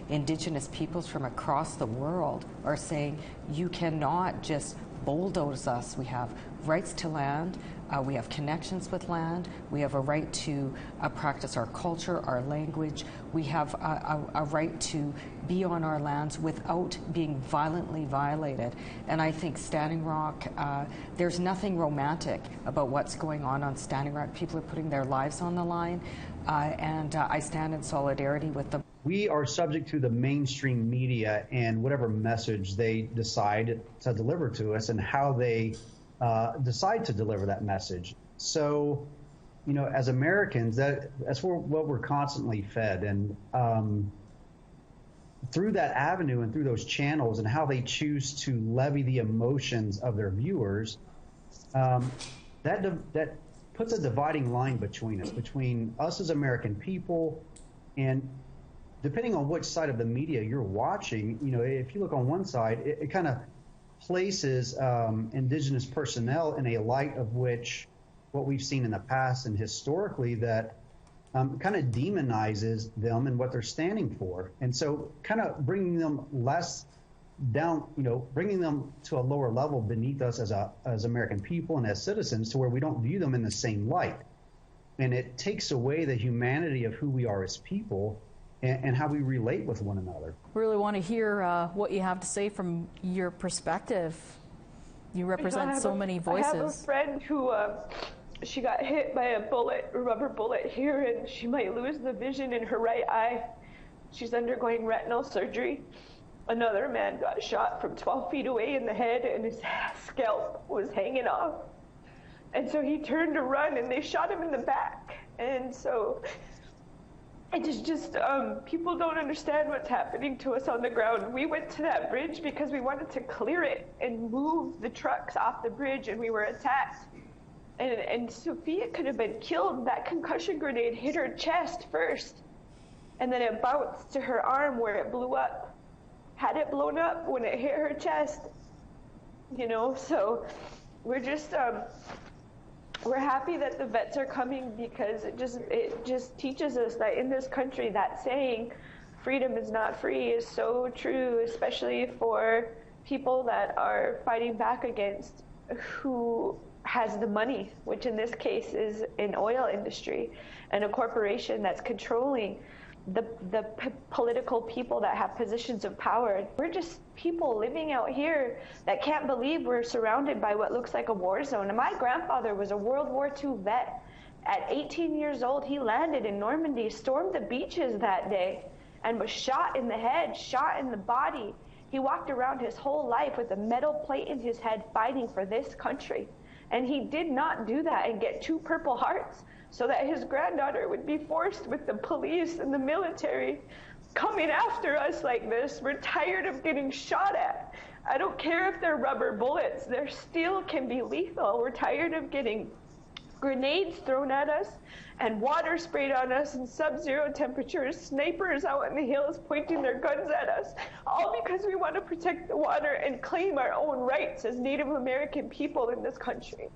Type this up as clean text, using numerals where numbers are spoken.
Indigenous peoples from across the world are saying, you cannot just bulldoze us. We have rights to land, we have connections with land, we have a right to practice our culture, our language, we have a right to be on our lands without being violently violated. And I think Standing Rock, there's nothing romantic about what's going on Standing Rock. People are putting their lives on the line, and I stand in solidarity with them. We are subject to the mainstream media and whatever message they decide to deliver to us and how they decide to deliver that message. So, you know, as Americans, that's what we're constantly fed. And through that avenue and through those channels and how they choose to levy the emotions of their viewers, that puts a dividing line between us as American people, and depending on which side of the media you're watching, you know, if you look on one side, it kind of places Indigenous personnel in a light of which what we've seen in the past and historically that kind of demonizes them and what they're standing for. And so kind of bringing them less down, you know, bringing them to a lower level beneath us as American people and as citizens, to where we don't view them in the same light. And it takes away the humanity of who we are as people and how we relate with one another. Really want to hear what you have to say from your perspective. You represent so many voices. I have a friend who she got hit by a rubber bullet here, and she might lose the vision in her right eye. She's undergoing retinal surgery. Another man got shot from 12 feet away in the head, and his scalp was hanging off. And so he turned to run, and they shot him in the back. And so it is just, people don't understand what's happening to us on the ground. We went to that bridge because we wanted to clear it and move the trucks off the bridge, and we were attacked. And Sophia could have been killed. That concussion grenade hit her chest first, and then it bounced to her arm where it blew up. Had it blown up when it hit her chest, you know, so we're just, we're happy that the vets are coming, because it just teaches us that in this country, that saying, freedom is not free, is so true, especially for people that are fighting back against who has the money, which in this case is an oil industry and a corporation that's controlling the political people that have positions of power. We're just people living out here that can't believe we're surrounded by what looks like a war zone. And my grandfather was a World War II vet. At 18 years old, he landed in Normandy, stormed the beaches that day, and was shot in the head, shot in the body. He walked around his whole life with a metal plate in his head fighting for this country. And he did not do that and get 2 Purple Hearts so that his granddaughter would be forced with the police and the military coming after us like this. We're tired of getting shot at. I don't care if they're rubber bullets. They still can be lethal. We're tired of getting grenades thrown at us and water sprayed on us in sub-zero temperatures, snipers out in the hills pointing their guns at us, all because we want to protect the water and claim our own rights as Native American people in this country.